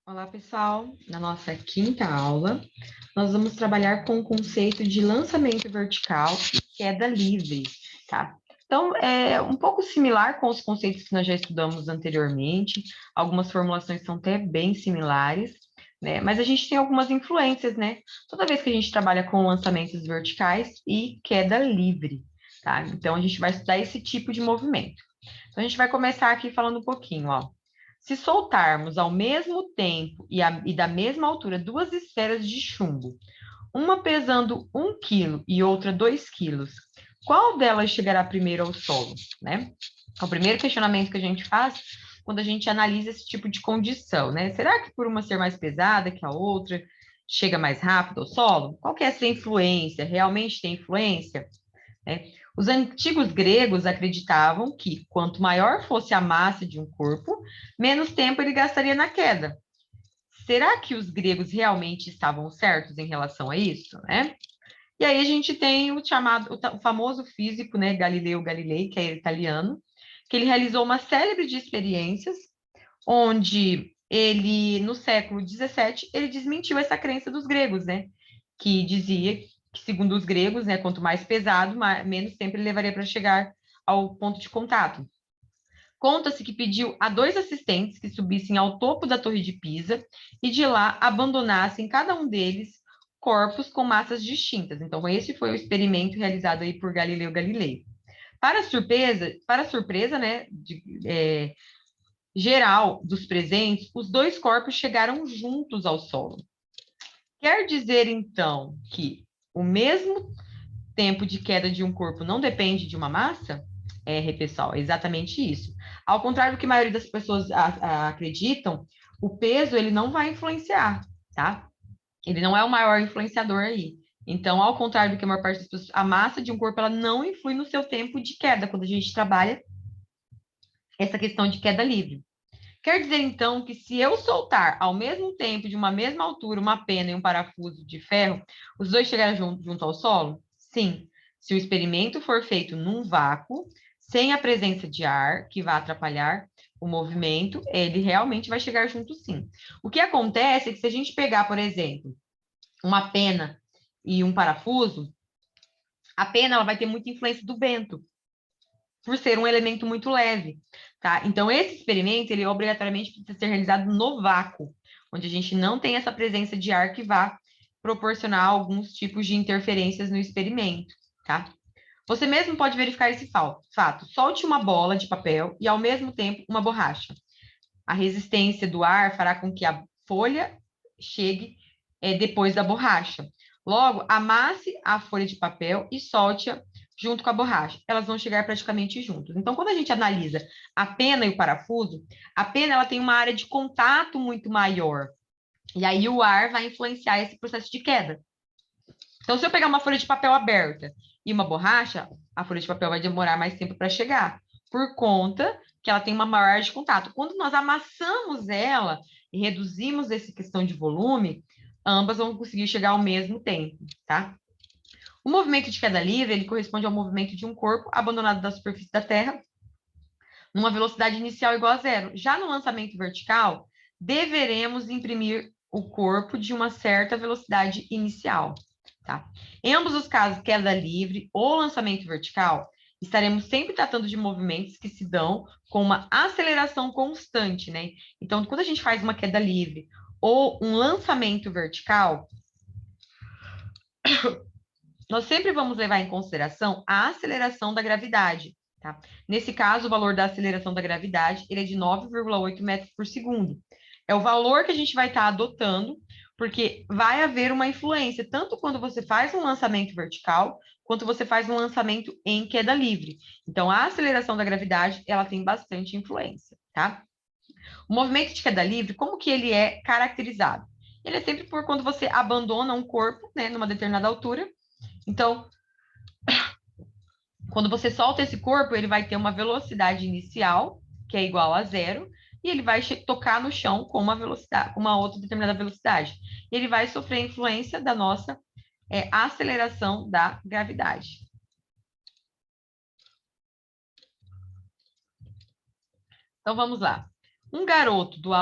Olá, pessoal. Na nossa quinta aula, nós vamos trabalhar com o conceito de lançamento vertical e queda livre, tá? Então, é um pouco similar com os conceitos que nós já estudamos anteriormente, algumas formulações são até bem similares, né? Mas a gente tem algumas influências, né? Toda vez que a gente trabalha com lançamentos verticais e queda livre, tá? Então, a gente vai estudar esse tipo de movimento. Então, a gente vai começar aqui falando um pouquinho, ó. Se soltarmos ao mesmo tempo e da mesma altura duas esferas de chumbo, uma pesando 1 quilo e outra 2 quilos, qual delas chegará primeiro ao solo, né? É o primeiro questionamento que a gente faz quando a gente analisa esse tipo de condição, né? Será que por uma ser mais pesada que a outra, chega mais rápido ao solo? Qual que é essa influência? Realmente tem influência? Né? Os antigos gregos acreditavam que, quanto maior fosse a massa de um corpo, menos tempo ele gastaria na queda. Será que os gregos realmente estavam certos em relação a isso, né? E aí a gente tem o famoso físico, né, Galileu Galilei, que é italiano, que ele realizou uma série de experiências onde ele, no século XVII, ele desmentiu essa crença dos gregos, né? Que dizia que, segundo os gregos, né, quanto mais pesado, menos tempo ele levaria para chegar ao ponto de contato. Conta-se que pediu a 2 assistentes que subissem ao topo da Torre de Pisa e de lá abandonassem cada um deles corpos com massas distintas. Então, esse foi o experimento realizado aí por Galileu Galilei. Para surpresa, né, geral dos presentes, os dois corpos chegaram juntos ao solo. Quer dizer, então, que o mesmo tempo de queda de um corpo não depende de uma massa? Pessoal, é exatamente isso. Ao contrário do que a maioria das pessoas acreditam, o peso ele não vai influenciar, tá? Ele não é o maior influenciador aí. Então, ao contrário do que a maior parte das pessoas, a massa de um corpo ela não influi no seu tempo de queda quando a gente trabalha essa questão de queda livre. Quer dizer, então, que se eu soltar ao mesmo tempo, de uma mesma altura, uma pena e um parafuso de ferro, os dois chegarem junto ao solo? Sim. Se o experimento for feito num vácuo, sem a presença de ar, que vai atrapalhar o movimento, ele realmente vai chegar junto, sim. O que acontece é que se a gente pegar, por exemplo, uma pena e um parafuso, a pena ela vai ter muita influência do vento por ser um elemento muito leve, tá? Então, esse experimento, ele obrigatoriamente precisa ser realizado no vácuo, onde a gente não tem essa presença de ar que vá proporcionar alguns tipos de interferências no experimento, tá? Você mesmo pode verificar esse fato. Solte uma bola de papel e, ao mesmo tempo, uma borracha. A resistência do ar fará com que a folha chegue depois da borracha. Logo, amasse a folha de papel e solte-a junto com a borracha. Elas vão chegar praticamente juntas. Então, quando a gente analisa a pena e o parafuso, a pena ela tem uma área de contato muito maior. E aí o ar vai influenciar esse processo de queda. Então, se eu pegar uma folha de papel aberta e uma borracha, a folha de papel vai demorar mais tempo para chegar, por conta que ela tem uma maior área de contato. Quando nós amassamos ela e reduzimos essa questão de volume, ambas vão conseguir chegar ao mesmo tempo, tá? O movimento de queda livre, ele corresponde ao movimento de um corpo abandonado da superfície da Terra numa velocidade inicial igual a zero. Já no lançamento vertical, deveremos imprimir o corpo de uma certa velocidade inicial, tá? Em ambos os casos, queda livre ou lançamento vertical, estaremos sempre tratando de movimentos que se dão com uma aceleração constante, né? Então, quando a gente faz uma queda livre ou um lançamento vertical, nós sempre vamos levar em consideração a aceleração da gravidade, tá? Nesse caso, o valor da aceleração da gravidade ele é de 9,8 metros por segundo. É o valor que a gente vai estar adotando, porque vai haver uma influência, tanto quando você faz um lançamento vertical, quanto você faz um lançamento em queda livre. Então, a aceleração da gravidade, ela tem bastante influência, tá? O movimento de queda livre, como que ele é caracterizado? Ele é sempre por quando você abandona um corpo, né, numa determinada altura. Então, quando você solta esse corpo, ele vai ter uma velocidade inicial, que é igual a zero, e ele vai tocar no chão com uma velocidade, com uma outra determinada velocidade. E ele vai sofrer a influência da nossa aceleração da gravidade. Então, vamos lá. Um garoto do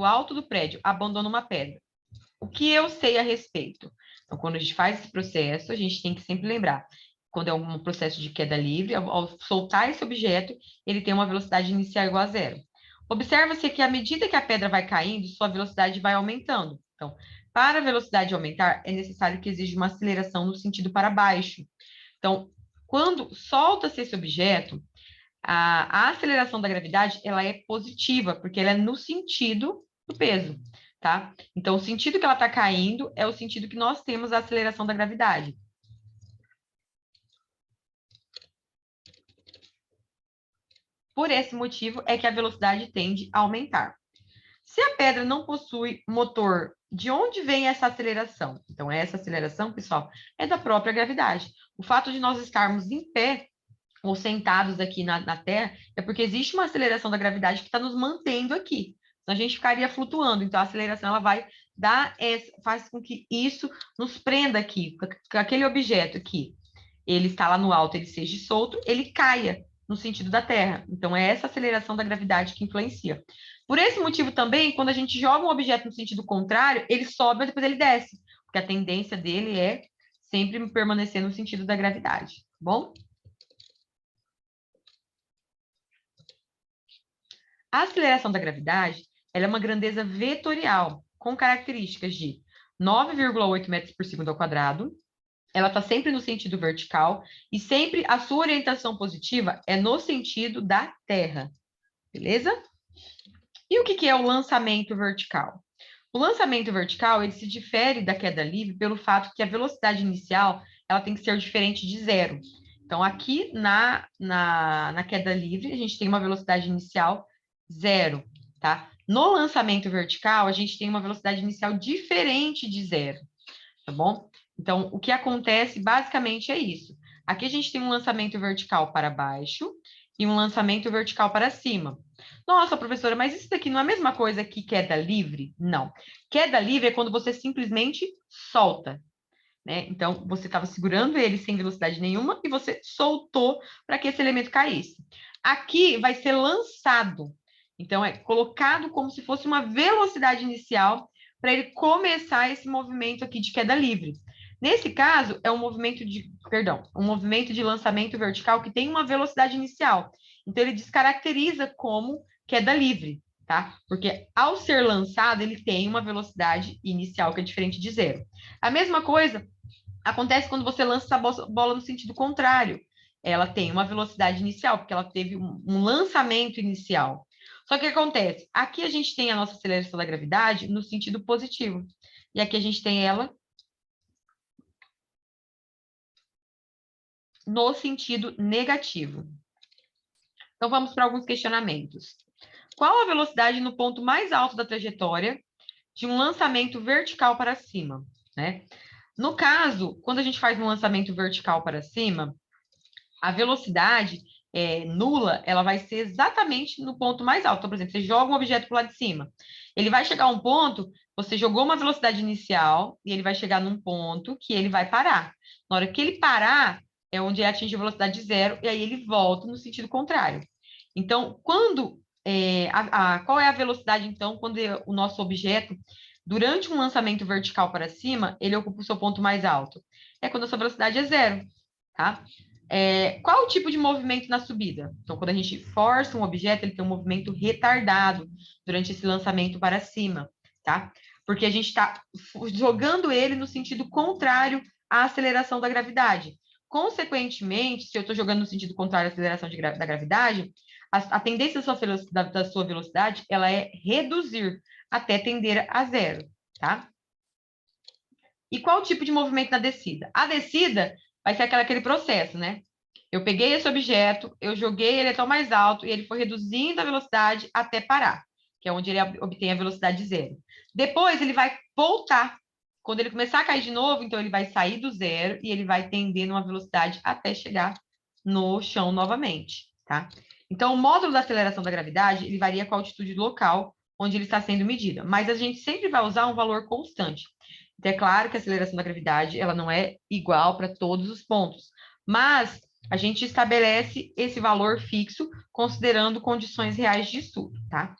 alto do prédio abandona uma pedra. O que eu sei a respeito? Então, quando a gente faz esse processo, a gente tem que sempre lembrar, quando é um processo de queda livre, ao soltar esse objeto, ele tem uma velocidade inicial igual a zero. Observa-se que à medida que a pedra vai caindo, sua velocidade vai aumentando. Então, para a velocidade aumentar, é necessário que exija uma aceleração no sentido para baixo. Então, quando solta-se esse objeto, a aceleração da gravidade ela é positiva, porque ela é no sentido do peso, tá? Então, o sentido que ela está caindo é o sentido que nós temos a aceleração da gravidade. Por esse motivo é que a velocidade tende a aumentar. Se a pedra não possui motor, de onde vem essa aceleração? Então, essa aceleração, pessoal, é da própria gravidade. O fato de nós estarmos em pé ou sentados aqui na Terra é porque existe uma aceleração da gravidade que está nos mantendo aqui. Então, a gente ficaria flutuando. Então, a aceleração ela vai faz com que isso nos prenda aqui, com aquele objeto aqui. Ele está lá no alto, ele seja solto, ele caia no sentido da Terra. Então, é essa aceleração da gravidade que influencia. Por esse motivo também, quando a gente joga um objeto no sentido contrário, ele sobe, mas depois ele desce, porque a tendência dele é sempre permanecer no sentido da gravidade, tá bom? A aceleração da gravidade ela é uma grandeza vetorial, com características de 9,8 metros por segundo ao quadrado. Ela está sempre no sentido vertical e sempre a sua orientação positiva é no sentido da Terra, beleza? E o que é o lançamento vertical? O lançamento vertical ele se difere da queda livre pelo fato que a velocidade inicial ela tem que ser diferente de zero. Então, aqui na queda livre, a gente tem uma velocidade inicial zero, tá? No lançamento vertical, a gente tem uma velocidade inicial diferente de zero, tá bom? Então, o que acontece basicamente é isso. Aqui a gente tem um lançamento vertical para baixo e um lançamento vertical para cima. Nossa, professora, mas isso daqui não é a mesma coisa que queda livre? Não. Queda livre é quando você simplesmente solta, né? Então, você estava segurando ele sem velocidade nenhuma e você soltou para que esse elemento caísse. Aqui vai ser lançado. Então, é colocado como se fosse uma velocidade inicial para ele começar esse movimento aqui de queda livre. Nesse caso, é um movimento de lançamento vertical que tem uma velocidade inicial. Então, ele descaracteriza como queda livre, tá? Porque ao ser lançado, ele tem uma velocidade inicial que é diferente de zero. A mesma coisa acontece quando você lança essa bola no sentido contrário. Ela tem uma velocidade inicial, porque ela teve um lançamento inicial. Só que o que acontece? Aqui a gente tem a nossa aceleração da gravidade no sentido positivo. E aqui a gente tem ela no sentido negativo. Então, vamos para alguns questionamentos. Qual a velocidade no ponto mais alto da trajetória de um lançamento vertical para cima, né? No caso, quando a gente faz um lançamento vertical para cima, a velocidade nula, ela vai ser exatamente no ponto mais alto. Então, por exemplo, você joga um objeto para o lado de cima. Ele vai chegar a um ponto, você jogou uma velocidade inicial e ele vai chegar num ponto que ele vai parar. Na hora que ele parar, é onde ele atinge a velocidade zero e aí ele volta no sentido contrário. Então, qual é a velocidade, então, quando o nosso objeto, durante um lançamento vertical para cima, ele ocupa o seu ponto mais alto? É quando a sua velocidade é zero, tá? Qual o tipo de movimento na subida? Então, quando a gente força um objeto, ele tem um movimento retardado durante esse lançamento para cima, tá? Porque a gente está jogando ele no sentido contrário à aceleração da gravidade. Consequentemente, se eu estou jogando no sentido contrário à aceleração da gravidade, a tendência da sua velocidade ela é reduzir até tender a zero, tá? E qual o tipo de movimento na descida? A descida vai ser aquele processo, né? Eu peguei esse objeto, eu joguei ele até o mais alto e ele foi reduzindo a velocidade até parar, que é onde ele obtém a velocidade zero. Depois ele vai voltar. Quando ele começar a cair de novo, então ele vai sair do zero e ele vai tender numa velocidade até chegar no chão novamente, tá? Então, o módulo da aceleração da gravidade, ele varia com a altitude local onde ele está sendo medida, mas a gente sempre vai usar um valor constante. Então, é claro que a aceleração da gravidade, ela não é igual para todos os pontos, mas a gente estabelece esse valor fixo considerando condições reais de estudo, tá?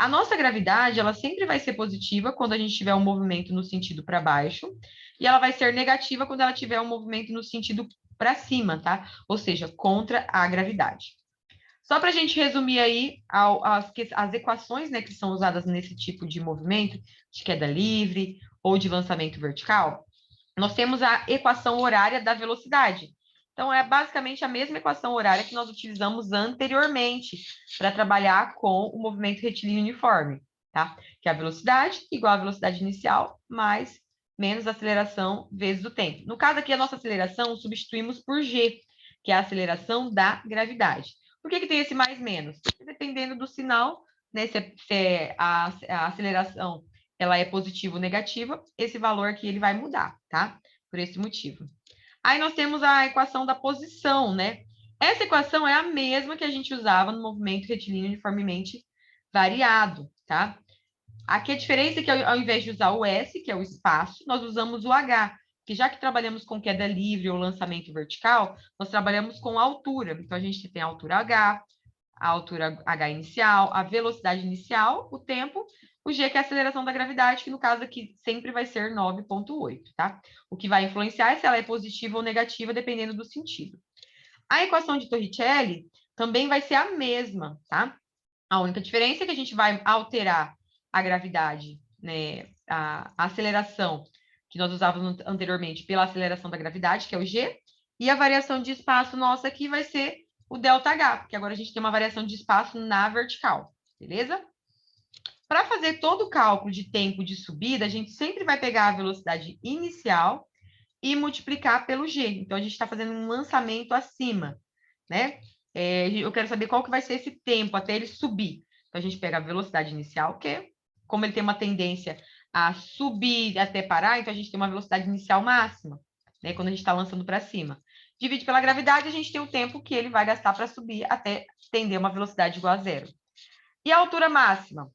A nossa gravidade, ela sempre vai ser positiva quando a gente tiver um movimento no sentido para baixo, e ela vai ser negativa quando ela tiver um movimento no sentido para cima, tá? Ou seja, contra a gravidade. Só para a gente resumir aí as equações, né, que são usadas nesse tipo de movimento, de queda livre ou de lançamento vertical, nós temos a equação horária da velocidade. Então, é basicamente a mesma equação horária que nós utilizamos anteriormente para trabalhar com o movimento retilíneo uniforme, tá? Que é a velocidade igual à velocidade inicial, mais menos a aceleração vezes o tempo. No caso aqui, a nossa aceleração substituímos por g, que é a aceleração da gravidade. Por que tem esse mais menos? Porque dependendo do sinal, né, se a aceleração ela é positiva ou negativa, esse valor aqui ele vai mudar, tá? Por esse motivo. Aí nós temos a equação da posição, né? Essa equação é a mesma que a gente usava no movimento retilíneo uniformemente variado, tá? Aqui a diferença é que ao invés de usar o S, que é o espaço, nós usamos o H, que já que trabalhamos com queda livre ou lançamento vertical, nós trabalhamos com altura. Então, a gente tem a altura H, a altura H inicial, a velocidade inicial, o tempo, o G, que é a aceleração da gravidade, que no caso aqui sempre vai ser 9,8, tá? O que vai influenciar é se ela é positiva ou negativa, dependendo do sentido. A equação de Torricelli também vai ser a mesma, tá? A única diferença é que a gente vai alterar a gravidade, né? A aceleração que nós usávamos anteriormente pela aceleração da gravidade, que é o G, e a variação de espaço nossa aqui vai ser o ΔH, porque agora a gente tem uma variação de espaço na vertical, beleza? Para fazer todo o cálculo de tempo de subida, a gente sempre vai pegar a velocidade inicial e multiplicar pelo G. Então, a gente está fazendo um lançamento acima, né? Eu quero saber qual que vai ser esse tempo até ele subir. Então, a gente pega a velocidade inicial, que como ele tem uma tendência a subir até parar, então a gente tem uma velocidade inicial máxima, né? Quando a gente está lançando para cima. Divide pela gravidade, a gente tem o tempo que ele vai gastar para subir até tender uma velocidade igual a zero. E a altura máxima?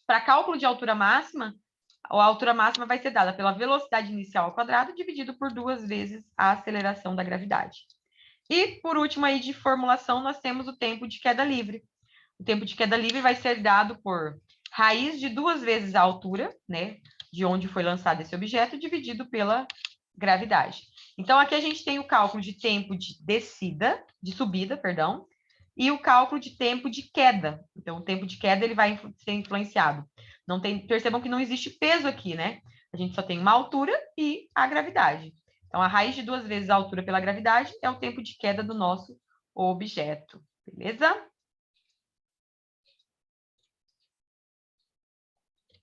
Para cálculo de altura máxima, a altura máxima vai ser dada pela velocidade inicial ao quadrado, dividido por 2 vezes a aceleração da gravidade. E, por último, aí de formulação, nós temos o tempo de queda livre. O tempo de queda livre vai ser dado por raiz de 2 vezes a altura, né, de onde foi lançado esse objeto, dividido pela gravidade. Então, aqui a gente tem o cálculo de tempo de subida, perdão, e o cálculo de tempo de queda. Então, o tempo de queda ele vai ser influenciado. Percebam que não existe peso aqui, né? A gente só tem uma altura e a gravidade. Então, a raiz de 2 vezes a altura pela gravidade é o tempo de queda do nosso objeto, beleza?